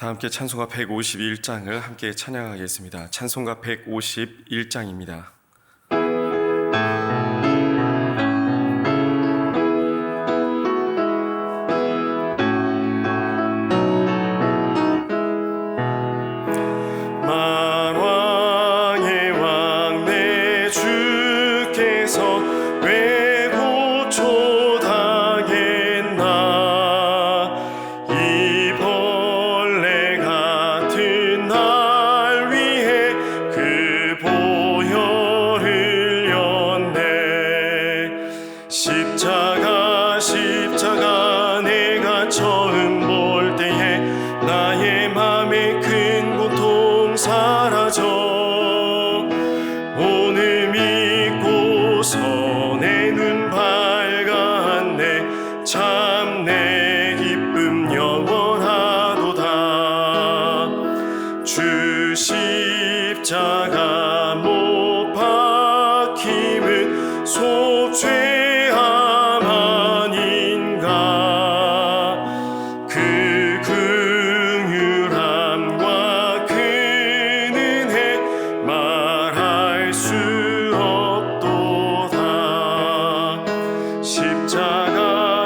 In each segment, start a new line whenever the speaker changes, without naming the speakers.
다 함께 찬송가 151장을 함께 찬양하겠습니다. 찬송가 151장입니다.
십자가 내가 처음 볼 때에 나의 맘에 큰 고통 사라져 오늘 믿고서 내 눈 밝았네 참 내 기쁨 영원하도다 주 십자가 못 박힘은 속죄함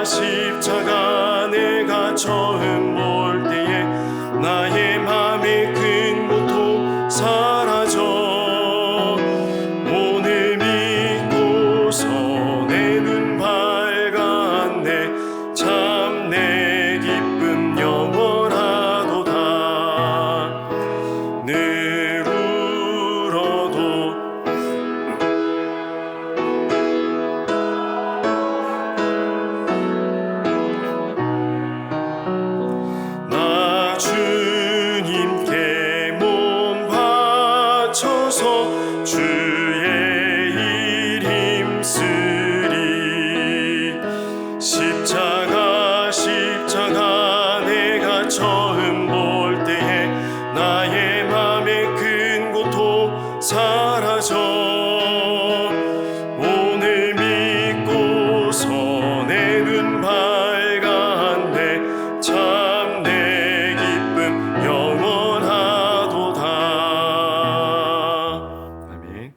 십자가 내가 처음 볼 때에 나의 맘에 큰 고통 사라져 오늘 믿고서 내 눈 밝았네 참 내 기쁨 영원하도다 늘 울어도 주님께 몸 바쳐서 주의 일 힘쓰리 십자가 내가 처음 볼 때에 나의 맘에 큰 고통 사라져 오늘 믿고서 내 눈 밝았네 참 내 기쁨 영원하도다.
아멘.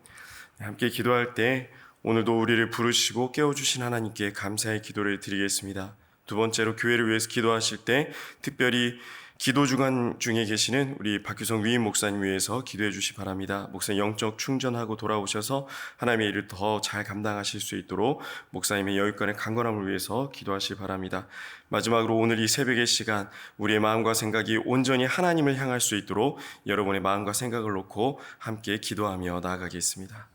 함께 기도할 때 오늘도 우리를 부르시고 깨워주신 하나님께 감사의 기도를 드리겠습니다. 두 번째로 교회를 위해서 기도하실 때 특별히 기도 주간 중에 계시는 우리 박규성 위임 목사님 위해서 기도해 주시 바랍니다. 목사님 영적 충전하고 돌아오셔서 하나님의 일을 더 잘 감당하실 수 있도록 목사님의 여유간의 강건함을 위해서 기도하시 바랍니다. 마지막으로 오늘 이 새벽의 시간 우리의 마음과 생각이 온전히 하나님을 향할 수 있도록 여러분의 마음과 생각을 놓고 함께 기도하며 나아가겠습니다.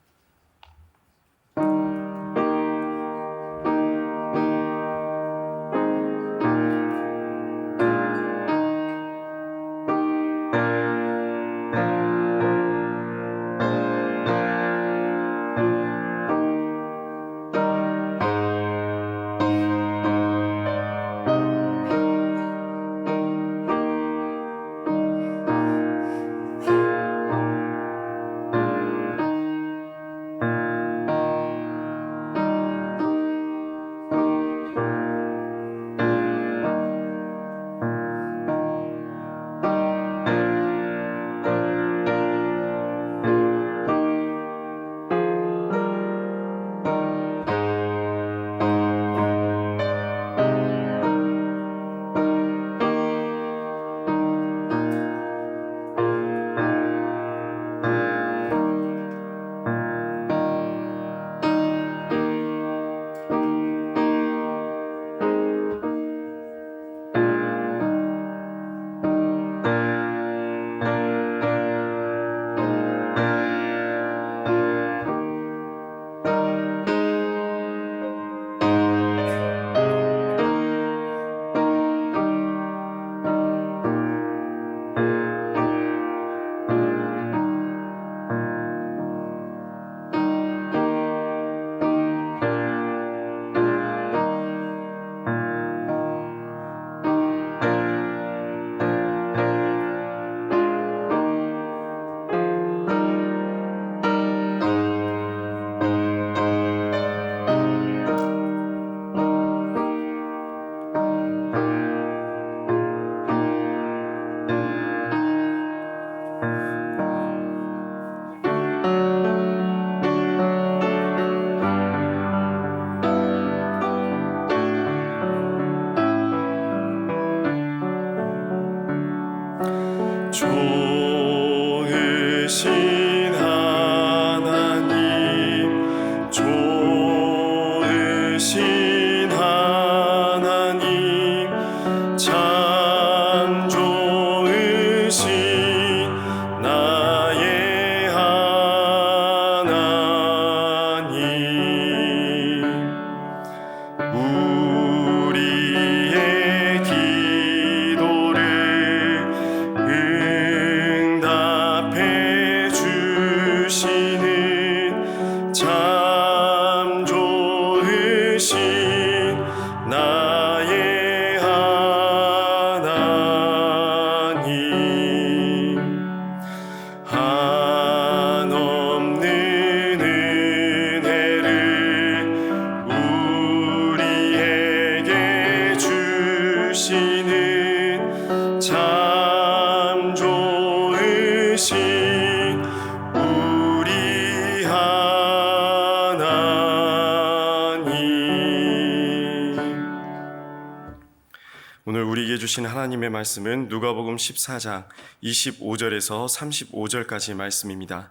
오늘 우리에게 주신 하나님의 말씀은 누가복음 14장 25절에서 35절까지 말씀입니다.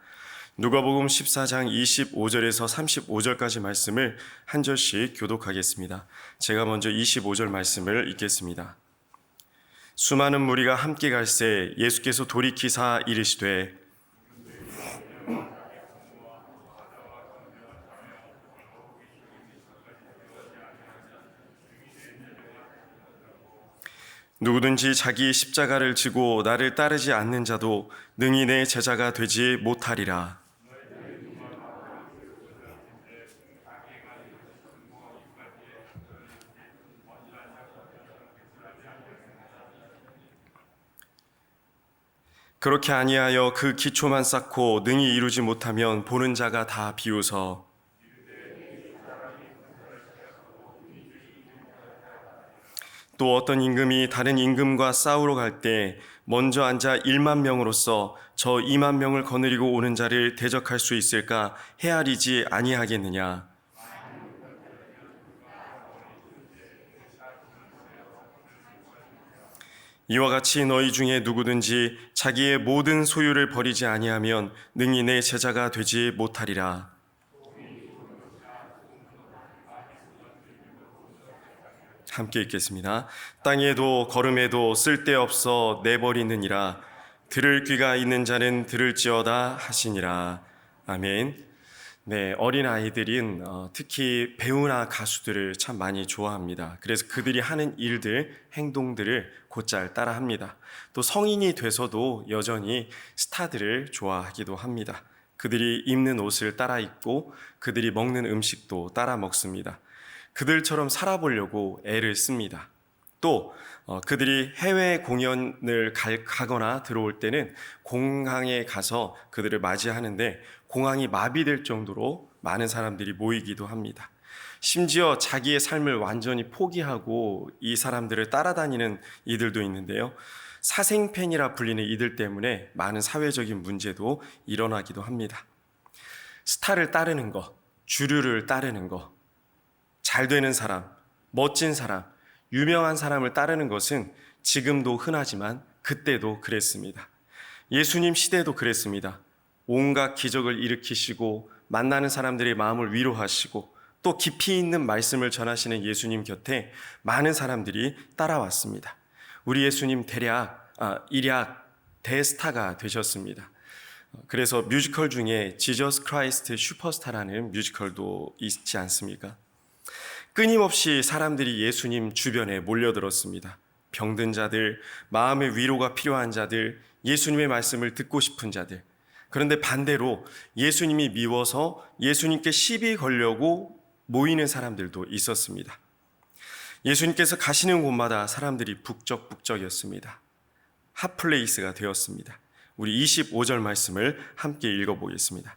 누가복음 14장 25절에서 35절까지 말씀을 한 절씩 교독하겠습니다. 제가 먼저 25절 말씀을 읽겠습니다. 수많은 무리가 함께 갈새 예수께서 돌이키사 이르시되 누구든지 자기 십자가를 지고 나를 따르지 않는 자도 능히 내 제자가 되지 못하리라. 그렇게 아니하여 그 기초만 쌓고 능히 이루지 못하면 보는 자가 다 비웃어 또 어떤 임금이 다른 임금과 싸우러 갈 때 먼저 앉아 1만 명으로서 저 2만 명을 거느리고 오는 자를 대적할 수 있을까 헤아리지 아니하겠느냐. 이와 같이 너희 중에 누구든지 자기의 모든 소유를 버리지 아니하면 능히 내 제자가 되지 못하리라. 함께 읽겠습니다. 땅에도 걸음에도 쓸데없어 내버리느니라. 들을 귀가 있는 자는 들을지어다 하시니라. 아멘. 네, 어린 아이들은 특히 배우나 가수들을 참 많이 좋아합니다. 그래서 그들이 하는 일들, 행동들을 곧잘 따라합니다. 또 성인이 돼서도 여전히 스타들을 좋아하기도 합니다. 그들이 입는 옷을 따라 입고 그들이 먹는 음식도 따라 먹습니다. 그들처럼 살아보려고 애를 씁니다. 또 그들이 해외 공연을 가거나 들어올 때는 공항에 가서 그들을 맞이하는데 공항이 마비될 정도로 많은 사람들이 모이기도 합니다. 심지어 자기의 삶을 완전히 포기하고 이 사람들을 따라다니는 이들도 있는데요. 사생팬이라 불리는 이들 때문에 많은 사회적인 문제도 일어나기도 합니다. 스타를 따르는 것, 주류를 따르는 것, 잘 되는 사람, 멋진 사람, 유명한 사람을 따르는 것은 지금도 흔하지만 그때도 그랬습니다. 예수님 시대도 그랬습니다. 온갖 기적을 일으키시고 만나는 사람들의 마음을 위로하시고 또 깊이 있는 말씀을 전하시는 예수님 곁에 많은 사람들이 따라왔습니다. 우리 예수님 일약 대스타가 되셨습니다. 그래서 뮤지컬 중에 지저스 크라이스트 슈퍼스타라는 뮤지컬도 있지 않습니까? 끊임없이 사람들이 예수님 주변에 몰려들었습니다. 병든 자들, 마음의 위로가 필요한 자들, 예수님의 말씀을 듣고 싶은 자들. 그런데 반대로 예수님이 미워서 예수님께 시비 걸려고 모이는 사람들도 있었습니다. 예수님께서 가시는 곳마다 사람들이 북적북적이었습니다. 핫플레이스가 되었습니다. 우리 25절 말씀을 함께 읽어보겠습니다.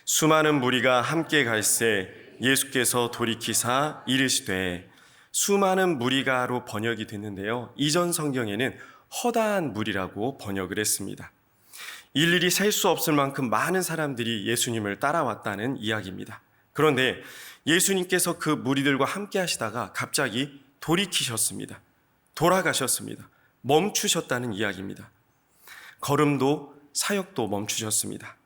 수많은 무리가 함께 갈새 예수께서 돌이키사 이르시되. 수많은 무리가로 번역이 됐는데요. 이전 성경에는 허다한 무리라고 번역을 했습니다. 일일이 셀 수 없을 만큼 많은 사람들이 예수님을 따라왔다는 이야기입니다. 그런데 예수님께서 그 무리들과 함께 하시다가 갑자기 돌이키셨습니다. 돌아가셨습니다. 멈추셨다는 이야기입니다. 걸음도 사역도 멈추셨습니다.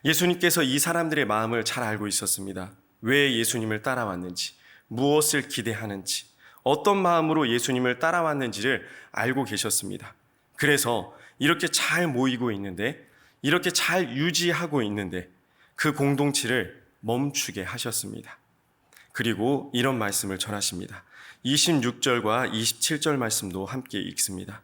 예수님께서 이 사람들의 마음을 잘 알고 있었습니다. 왜 예수님을 따라왔는지, 무엇을 기대하는지, 어떤 마음으로 예수님을 따라왔는지를 알고 계셨습니다. 그래서 이렇게 잘 모이고 있는데, 이렇게 잘 유지하고 있는데 그 공동체를 멈추게 하셨습니다. 그리고 이런 말씀을 전하십니다. 26절과 27절 말씀도 함께 읽습니다.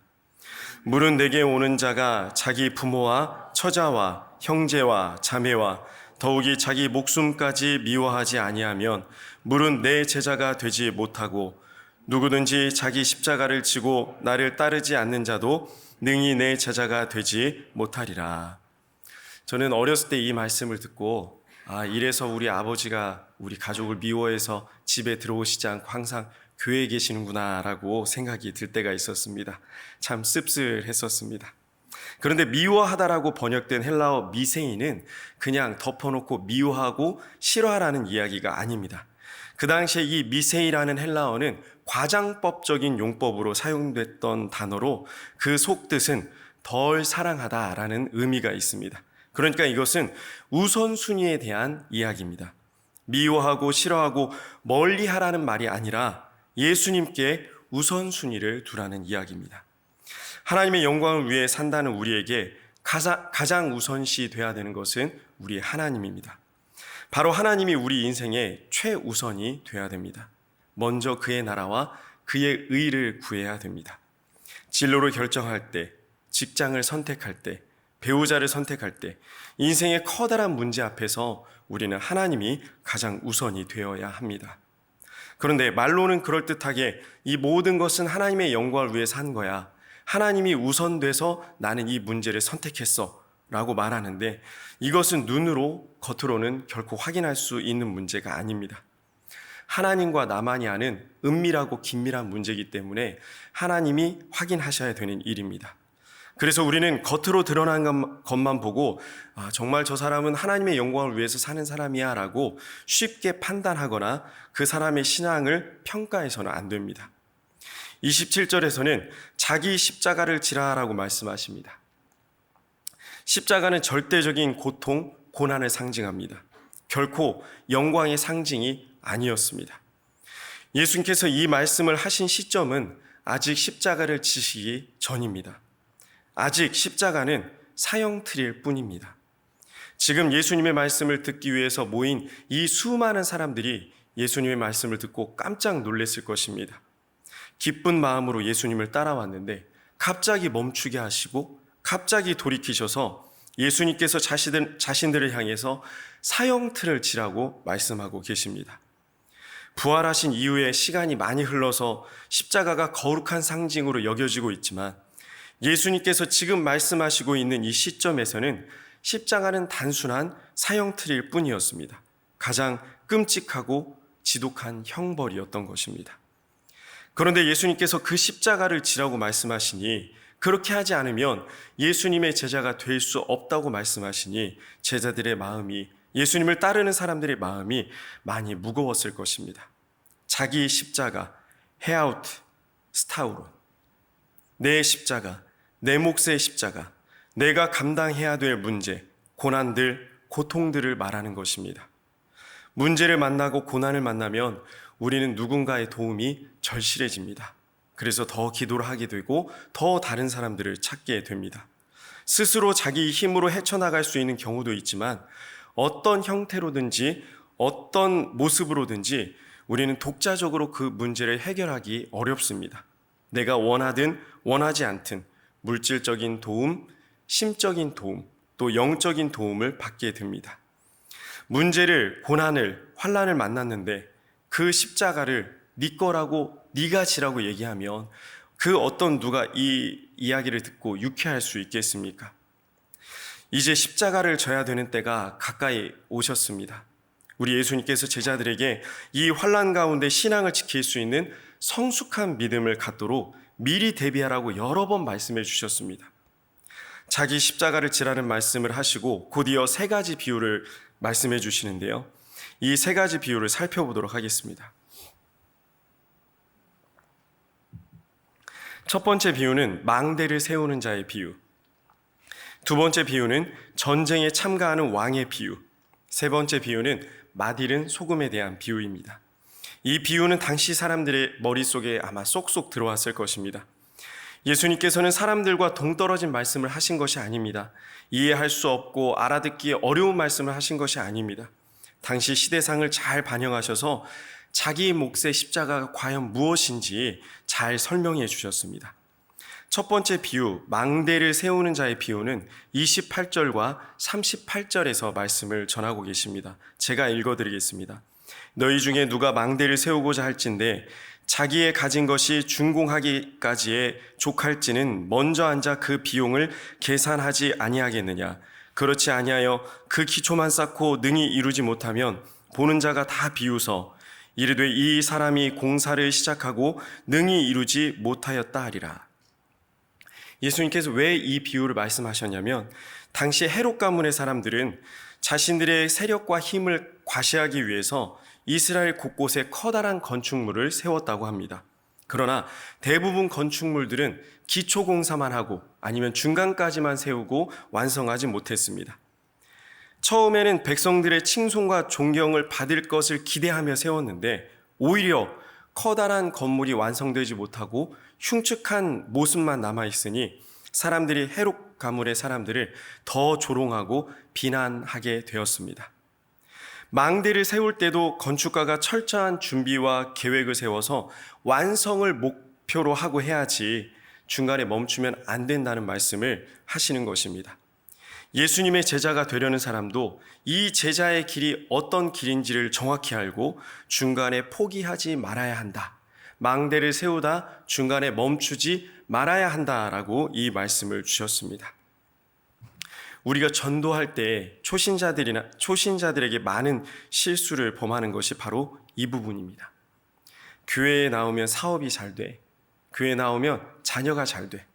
물은 내게 오는 자가 자기 부모와 처자와 형제와 자매와 더욱이 자기 목숨까지 미워하지 아니하면 물은 내 제자가 되지 못하고 누구든지 자기 십자가를 지고 나를 따르지 않는 자도 능히 내 제자가 되지 못하리라. 저는 어렸을 때 이 말씀을 듣고 이래서 우리 아버지가 우리 가족을 미워해서 집에 들어오시지 않고 항상 교회에 계시는구나 라고 생각이 들 때가 있었습니다. 참 씁쓸했었습니다. 그런데 미워하다라고 번역된 헬라어 미세이는 그냥 덮어놓고 미워하고 싫어하라는 이야기가 아닙니다. 그 당시에 이 미세이라는 헬라어는 과장법적인 용법으로 사용됐던 단어로 그 속뜻은 덜 사랑하다라는 의미가 있습니다. 그러니까 이것은 우선순위에 대한 이야기입니다. 미워하고 싫어하고 멀리하라는 말이 아니라 예수님께 우선순위를 두라는 이야기입니다. 하나님의 영광을 위해 산다는 우리에게 가장 우선시 돼야 되는 것은 우리 하나님입니다. 바로 하나님이 우리 인생의 최우선이 돼야 됩니다. 먼저 그의 나라와 그의 의를 구해야 됩니다. 진로를 결정할 때, 직장을 선택할 때, 배우자를 선택할 때, 인생의 커다란 문제 앞에서 우리는 하나님이 가장 우선이 되어야 합니다. 그런데 말로는 그럴듯하게 이 모든 것은 하나님의 영광을 위해 산 거야, 하나님이 우선돼서 나는 이 문제를 선택했어 라고 말하는데, 이것은 눈으로 겉으로는 결코 확인할 수 있는 문제가 아닙니다. 하나님과 나만이 아는 은밀하고 긴밀한 문제이기 때문에 하나님이 확인하셔야 되는 일입니다. 그래서 우리는 겉으로 드러난 것만 보고 정말 저 사람은 하나님의 영광을 위해서 사는 사람이야 라고 쉽게 판단하거나 그 사람의 신앙을 평가해서는 안 됩니다. 27절에서는 자기 십자가를 지라라고 말씀하십니다. 십자가는 절대적인 고통, 고난을 상징합니다. 결코 영광의 상징이 아니었습니다. 예수님께서 이 말씀을 하신 시점은 아직 십자가를 지시기 전입니다. 아직 십자가는 사형틀일 뿐입니다. 지금 예수님의 말씀을 듣기 위해서 모인 이 수많은 사람들이 예수님의 말씀을 듣고 깜짝 놀랐을 것입니다. 기쁜 마음으로 예수님을 따라왔는데 갑자기 멈추게 하시고 갑자기 돌이키셔서 예수님께서 자신들을 향해서 사형틀을 지라고 말씀하고 계십니다. 부활하신 이후에 시간이 많이 흘러서 십자가가 거룩한 상징으로 여겨지고 있지만 예수님께서 지금 말씀하시고 있는 이 시점에서는 십자가는 단순한 사형틀일 뿐이었습니다. 가장 끔찍하고 지독한 형벌이었던 것입니다. 그런데 예수님께서 그 십자가를 지라고 말씀하시니, 그렇게 하지 않으면 예수님의 제자가 될 수 없다고 말씀하시니 제자들의 마음이, 예수님을 따르는 사람들의 마음이 많이 무거웠을 것입니다. 자기 십자가, 헤아우트, 스타우론, 내 십자가, 내 몫의 십자가, 내가 감당해야 될 문제, 고난들, 고통들을 말하는 것입니다. 문제를 만나고 고난을 만나면 우리는 누군가의 도움이 절실해집니다. 그래서 더 기도를 하게 되고 더 다른 사람들을 찾게 됩니다. 스스로 자기 힘으로 헤쳐나갈 수 있는 경우도 있지만 어떤 형태로든지 어떤 모습으로든지 우리는 독자적으로 그 문제를 해결하기 어렵습니다. 내가 원하든 원하지 않든 물질적인 도움, 심적인 도움, 또 영적인 도움을 받게 됩니다. 문제를, 고난을, 환난을 만났는데 그 십자가를 네 거라고, 네가 지라고 얘기하면 그 어떤 누가 이 이야기를 듣고 유쾌할 수 있겠습니까? 이제 십자가를 져야 되는 때가 가까이 오셨습니다. 우리 예수님께서 제자들에게 이 환난 가운데 신앙을 지킬 수 있는 성숙한 믿음을 갖도록 미리 대비하라고 여러 번 말씀해 주셨습니다. 자기 십자가를 지라는 말씀을 하시고 곧이어 세 가지 비유를 말씀해 주시는데요. 이 세 가지 비유를 살펴보도록 하겠습니다. 첫 번째 비유는 망대를 세우는 자의 비유, 두 번째 비유는 전쟁에 참가하는 왕의 비유, 세 번째 비유는 맛있는 소금에 대한 비유입니다. 이 비유는 당시 사람들의 머릿속에 아마 쏙쏙 들어왔을 것입니다. 예수님께서는 사람들과 동떨어진 말씀을 하신 것이 아닙니다. 이해할 수 없고 알아듣기 어려운 말씀을 하신 것이 아닙니다. 당시 시대상을 잘 반영하셔서 자기 몫의 십자가가 과연 무엇인지 잘 설명해 주셨습니다. 첫 번째 비유, 망대를 세우는 자의 비유는 28절과 38절에서 말씀을 전하고 계십니다. 제가 읽어드리겠습니다. 너희 중에 누가 망대를 세우고자 할진대 자기의 가진 것이 준공하기까지에 족할지는 먼저 앉아 그 비용을 계산하지 아니하겠느냐. 그렇지 아니하여 그 기초만 쌓고 능히 이루지 못하면 보는 자가 다 비웃어 이르되 이 사람이 공사를 시작하고 능히 이루지 못하였다 하리라. 예수님께서 왜 이 비유를 말씀하셨냐면 당시 헤롯 가문의 사람들은 자신들의 세력과 힘을 과시하기 위해서 이스라엘 곳곳에 커다란 건축물을 세웠다고 합니다. 그러나 대부분 건축물들은 기초 공사만 하고 아니면 중간까지만 세우고 완성하지 못했습니다. 처음에는 백성들의 칭송과 존경을 받을 것을 기대하며 세웠는데 오히려 커다란 건물이 완성되지 못하고 흉측한 모습만 남아있으니 사람들이 헤롯 가문의 사람들을 더 조롱하고 비난하게 되었습니다. 망대를 세울 때도 건축가가 철저한 준비와 계획을 세워서 완성을 목표로 하고 해야지 중간에 멈추면 안 된다는 말씀을 하시는 것입니다. 예수님의 제자가 되려는 사람도 이 제자의 길이 어떤 길인지를 정확히 알고 중간에 포기하지 말아야 한다. 망대를 세우다 중간에 멈추지 말아야 한다라고 이 말씀을 주셨습니다. 우리가 전도할 때 초신자들에게 많은 실수를 범하는 것이 바로 이 부분입니다. 교회에 나오면 사업이 잘 돼. 교회에 나오면 자녀가 잘 돼.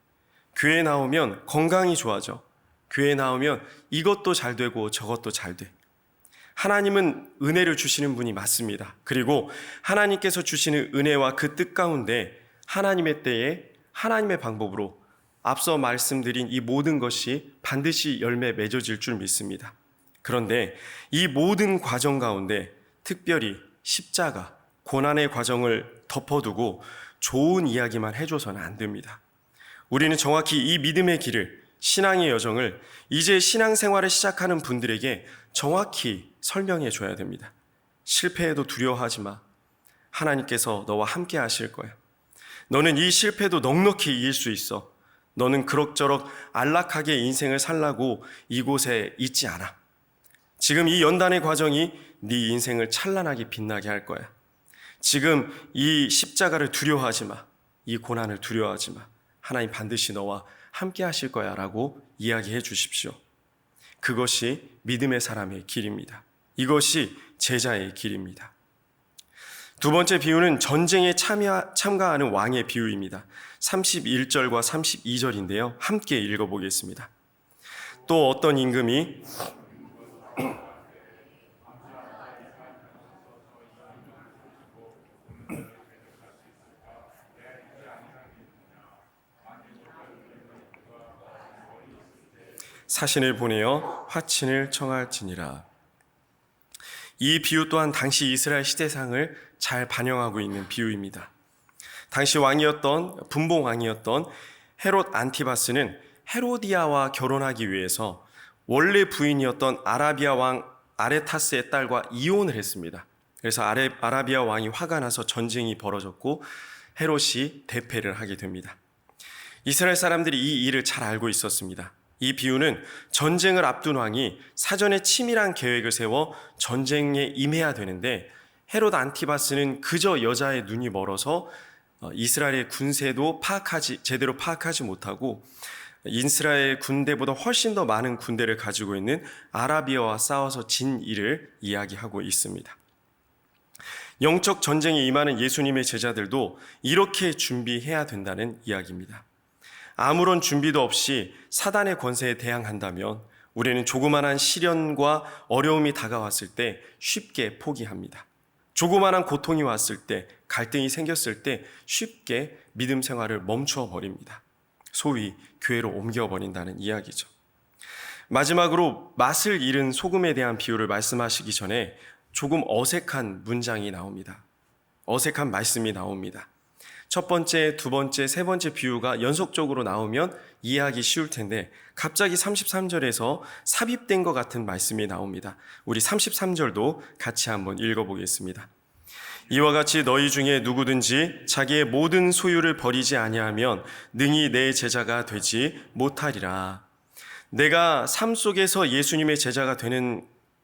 교회에 나오면 건강이 좋아져. 교회에 나오면 이것도 잘 되고 저것도 잘 돼. 하나님은 은혜를 주시는 분이 맞습니다. 그리고 하나님께서 주시는 은혜와 그 뜻 가운데 하나님의 때에 하나님의 방법으로 앞서 말씀드린 이 모든 것이 반드시 열매 맺어질 줄 믿습니다. 그런데 이 모든 과정 가운데 특별히 십자가, 고난의 과정을 덮어두고 좋은 이야기만 해줘서는 안 됩니다. 우리는 정확히 이 믿음의 길을, 신앙의 여정을 이제 신앙생활을 시작하는 분들에게 정확히 설명해 줘야 됩니다. 실패해도 두려워하지 마. 하나님께서 너와 함께 하실 거야. 너는 이 실패도 넉넉히 이길 수 있어. 너는 그럭저럭 안락하게 인생을 살라고 이곳에 있지 않아. 지금 이 연단의 과정이 네 인생을 찬란하게 빛나게 할 거야. 지금 이 십자가를 두려워하지 마. 이 고난을 두려워하지 마. 하나님 반드시 너와 함께 하실 거야 라고 이야기해 주십시오. 그것이 믿음의 사람의 길입니다. 이것이 제자의 길입니다. 두 번째 비유는 전쟁에 참가하는 왕의 비유입니다. 31절과 32절인데요. 함께 읽어보겠습니다. 또 어떤 임금이 사신을 보내어 화친을 청할지니라. 이 비유 또한 당시 이스라엘 시대상을 잘 반영하고 있는 비유입니다. 당시 분봉 왕이었던 헤롯 안티바스는 헤로디아와 결혼하기 위해서 원래 부인이었던 아라비아 왕 아레타스의 딸과 이혼을 했습니다. 그래서 아라비아 왕이 화가 나서 전쟁이 벌어졌고 헤롯이 대패를 하게 됩니다. 이스라엘 사람들이 이 일을 잘 알고 있었습니다. 이 비유는 전쟁을 앞둔 왕이 사전에 치밀한 계획을 세워 전쟁에 임해야 되는데 헤롯 안티바스는 그저 여자의 눈이 멀어서 이스라엘의 군세도 제대로 파악하지 못하고 이스라엘 군대보다 훨씬 더 많은 군대를 가지고 있는 아라비아와 싸워서 진 일을 이야기하고 있습니다. 영적 전쟁에 임하는 예수님의 제자들도 이렇게 준비해야 된다는 이야기입니다. 아무런 준비도 없이 사단의 권세에 대항한다면 우리는 조그만한 시련과 어려움이 다가왔을 때 쉽게 포기합니다. 조그만한 고통이 왔을 때, 갈등이 생겼을 때 쉽게 믿음 생활을 멈추어 버립니다. 소위 교회로 옮겨버린다는 이야기죠. 마지막으로 맛을 잃은 소금에 대한 비유를 말씀하시기 전에 조금 어색한 문장이 나옵니다. 어색한 말씀이 나옵니다. 첫 번째, 두 번째, 세 번째 비유가 연속적으로 나오면 이해하기 쉬울 텐데 갑자기 33절에서 삽입된 것 같은 말씀이 나옵니다. 우리 33절도 같이 한번 읽어보겠습니다. 이와 같이 너희 중에 누구든지 자기의 모든 소유를 버리지 아니하면 능히 내 제자가 되지 못하리라. 내가 삶 속에서 예수님의 제자가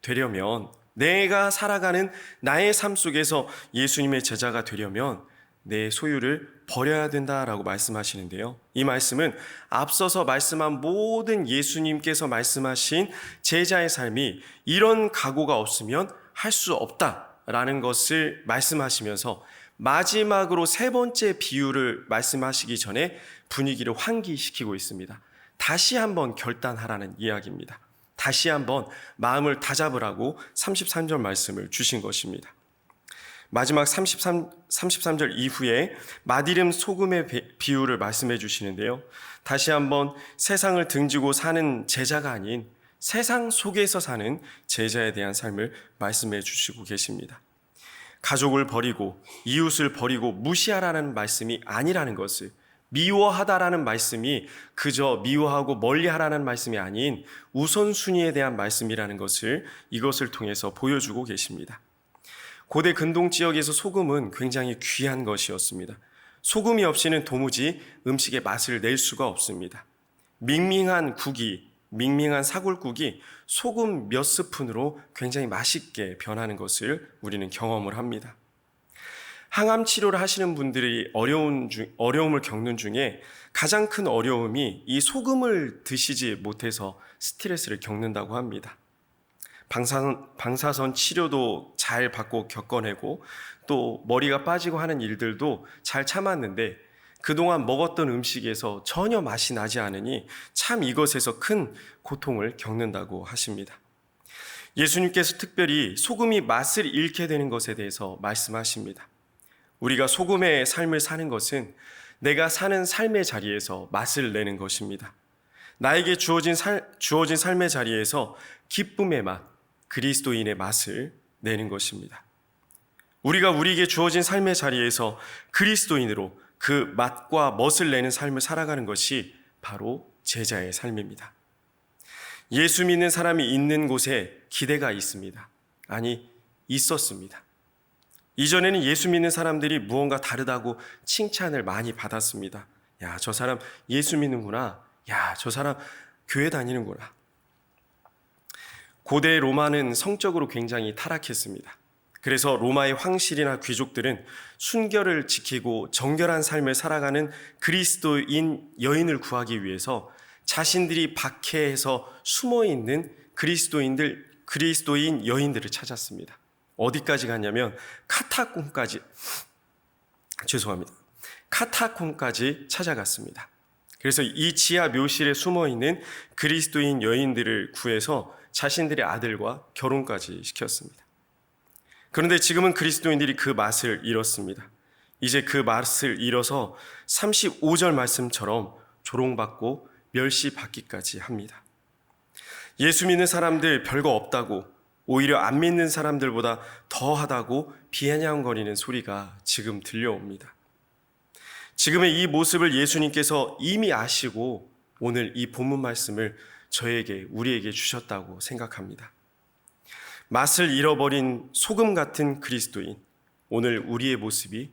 되려면, 내가 살아가는 나의 삶 속에서 예수님의 제자가 되려면 내 소유를 버려야 된다라고 말씀하시는데요. 이 말씀은 앞서서 말씀한 모든 예수님께서 말씀하신 제자의 삶이 이런 각오가 없으면 할 수 없다라는 것을 말씀하시면서 마지막으로 세 번째 비유를 말씀하시기 전에 분위기를 환기시키고 있습니다. 다시 한번 결단하라는 이야기입니다. 다시 한번 마음을 다잡으라고 33절 말씀을 주신 것입니다. 마지막 33절 이후에 맛이름 소금의 비유를 말씀해 주시는데요. 다시 한번 세상을 등지고 사는 제자가 아닌 세상 속에서 사는 제자에 대한 삶을 말씀해 주시고 계십니다. 가족을 버리고 이웃을 버리고 무시하라는 말씀이 아니라는 것을, 미워하다라는 말씀이 그저 미워하고 멀리하라는 말씀이 아닌 우선순위에 대한 말씀이라는 것을 이것을 통해서 보여주고 계십니다. 고대 근동 지역에서 소금은 굉장히 귀한 것이었습니다. 소금이 없이는 도무지 음식의 맛을 낼 수가 없습니다. 밍밍한 국이, 밍밍한 사골국이 소금 몇 스푼으로 굉장히 맛있게 변하는 것을 우리는 경험을 합니다. 항암 치료를 하시는 분들이 어려움을 겪는 중에 가장 큰 어려움이 이 소금을 드시지 못해서 스트레스를 겪는다고 합니다. 방사선 치료도 잘 받고 겪어내고 또 머리가 빠지고 하는 일들도 잘 참았는데 그동안 먹었던 음식에서 전혀 맛이 나지 않으니 참 이것에서 큰 고통을 겪는다고 하십니다. 예수님께서 특별히 소금이 맛을 잃게 되는 것에 대해서 말씀하십니다. 우리가 소금의 삶을 사는 것은 내가 사는 삶의 자리에서 맛을 내는 것입니다. 나에게 주어진 삶의 자리에서 기쁨의 맛, 그리스도인의 맛을 내는 것입니다. 우리가 우리에게 주어진 삶의 자리에서 그리스도인으로 그 맛과 멋을 내는 삶을 살아가는 것이 바로 제자의 삶입니다. 예수 믿는 사람이 있는 곳에 기대가 있습니다. 아니, 있었습니다. 이전에는 예수 믿는 사람들이 무언가 다르다고 칭찬을 많이 받았습니다. 야, 저 사람 예수 믿는구나. 야, 저 사람 교회 다니는구나. 고대 로마는 성적으로 굉장히 타락했습니다. 그래서 로마의 황실이나 귀족들은 순결을 지키고 정결한 삶을 살아가는 그리스도인 여인을 구하기 위해서 자신들이 박해해서 숨어있는 그리스도인 여인들을 찾았습니다. 어디까지 갔냐면 카타콤까지 찾아갔습니다. 그래서 이 지하 묘실에 숨어있는 그리스도인 여인들을 구해서 자신들의 아들과 결혼까지 시켰습니다. 그런데 지금은 그리스도인들이 그 맛을 잃었습니다. 이제 그 맛을 잃어서 35절 말씀처럼 조롱받고 멸시받기까지 합니다. 예수 믿는 사람들 별거 없다고, 오히려 안 믿는 사람들보다 더하다고 비아냥거리는 소리가 지금 들려옵니다. 지금의 이 모습을 예수님께서 이미 아시고 오늘 이 본문 말씀을 우리에게 주셨다고 생각합니다. 맛을 잃어버린 소금 같은 그리스도인, 오늘 우리의 모습이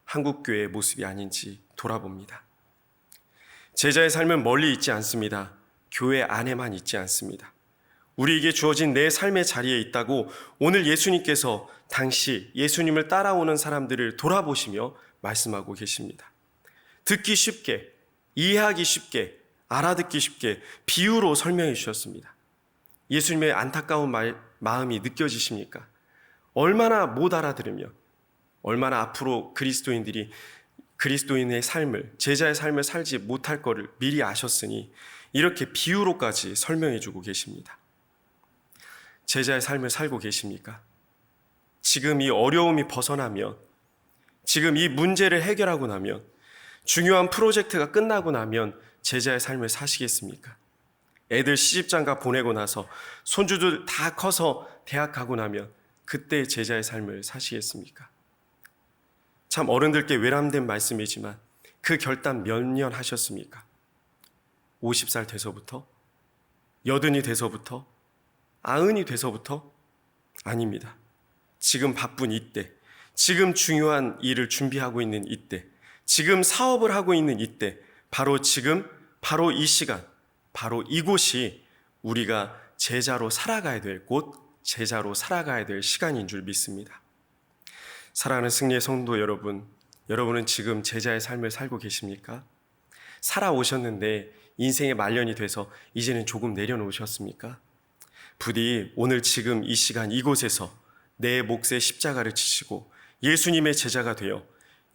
한국교회의 모습이 아닌지 돌아봅니다. 제자의 삶은 멀리 있지 않습니다. 교회 안에만 있지 않습니다. 우리에게 주어진 내 삶의 자리에 있다고 오늘 예수님께서 당시 예수님을 따라오는 사람들을 돌아보시며 말씀하고 계십니다. 듣기 쉽게, 이해하기 쉽게, 알아듣기 쉽게 비유로 설명해 주셨습니다. 예수님의 안타까운 마음이 느껴지십니까? 얼마나 못 알아들으며 얼마나 앞으로 그리스도인의 삶을, 제자의 삶을 살지 못할 것을 미리 아셨으니 이렇게 비유로까지 설명해 주고 계십니다. 제자의 삶을 살고 계십니까? 지금 이 어려움이 벗어나면, 지금 이 문제를 해결하고 나면, 중요한 프로젝트가 끝나고 나면 제자의 삶을 사시겠습니까? 애들 시집장가 보내고 나서 손주들 다 커서 대학 가고 나면 그때 제자의 삶을 사시겠습니까? 참 어른들께 외람된 말씀이지만 그 결단 몇 년 하셨습니까? 50살 돼서부터? 80이 돼서부터? 90이 돼서부터? 아닙니다. 지금 바쁜 이때, 지금 중요한 일을 준비하고 있는 이때, 지금 사업을 하고 있는 이때, 바로 지금, 바로 이 시간, 바로 이곳이 우리가 제자로 살아가야 될 곳, 제자로 살아가야 될 시간인 줄 믿습니다. 사랑하는 승리의 성도 여러분, 여러분은 지금 제자의 삶을 살고 계십니까? 살아오셨는데 인생의 말년이 돼서 이제는 조금 내려놓으셨습니까? 부디 오늘 지금 이 시간 이곳에서 내 몫의 십자가를 지시고 예수님의 제자가 되어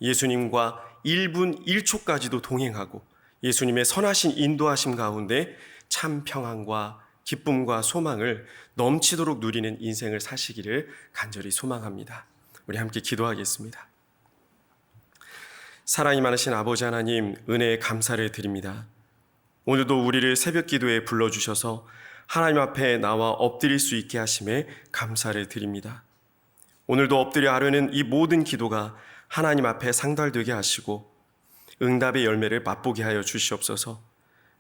예수님과 1분 1초까지도 동행하고 예수님의 선하신 인도하심 가운데 참 평안과 기쁨과 소망을 넘치도록 누리는 인생을 사시기를 간절히 소망합니다. 우리 함께 기도하겠습니다. 사랑이 많으신 아버지 하나님, 은혜에 감사를 드립니다. 오늘도 우리를 새벽 기도에 불러주셔서 하나님 앞에 나와 엎드릴 수 있게 하심에 감사를 드립니다. 오늘도 엎드려 하려는 이 모든 기도가 하나님 앞에 상달되게 하시고 응답의 열매를 맛보게 하여 주시옵소서.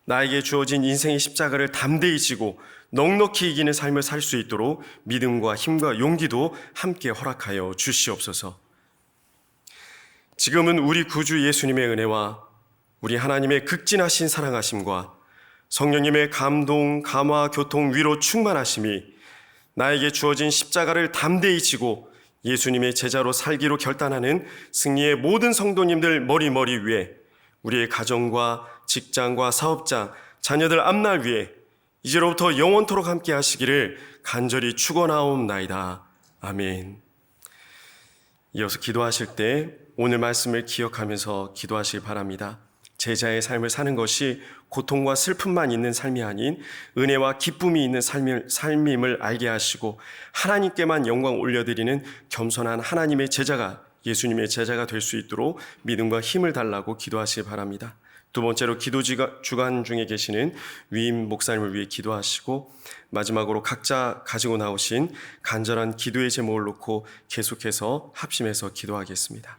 나에게 주어진 인생의 십자가를 담대히 지고 넉넉히 이기는 삶을 살 수 있도록 믿음과 힘과 용기도 함께 허락하여 주시옵소서. 지금은 우리 구주 예수님의 은혜와 우리 하나님의 극진하신 사랑하심과 성령님의 감동, 감화, 교통, 위로 충만하심이 나에게 주어진 십자가를 담대히 지고 예수님의 제자로 살기로 결단하는 승리의 모든 성도님들 머리 위에, 우리의 가정과 직장과 사업장, 자녀들 앞날 위에 이제로부터 영원토록 함께 하시기를 간절히 축원하옵나이다. 아멘. 이어서 기도하실 때 오늘 말씀을 기억하면서 기도하시기 바랍니다. 제자의 삶을 사는 것이 고통과 슬픔만 있는 삶이 아닌 은혜와 기쁨이 있는 삶임을 알게 하시고 하나님께만 영광 올려드리는 겸손한 하나님의 제자가, 예수님의 제자가 될 수 있도록 믿음과 힘을 달라고 기도하시기 바랍니다. 두 번째로 기도 주간 중에 계시는 위임 목사님을 위해 기도하시고, 마지막으로 각자 가지고 나오신 간절한 기도의 제목을 놓고 계속해서 합심해서 기도하겠습니다.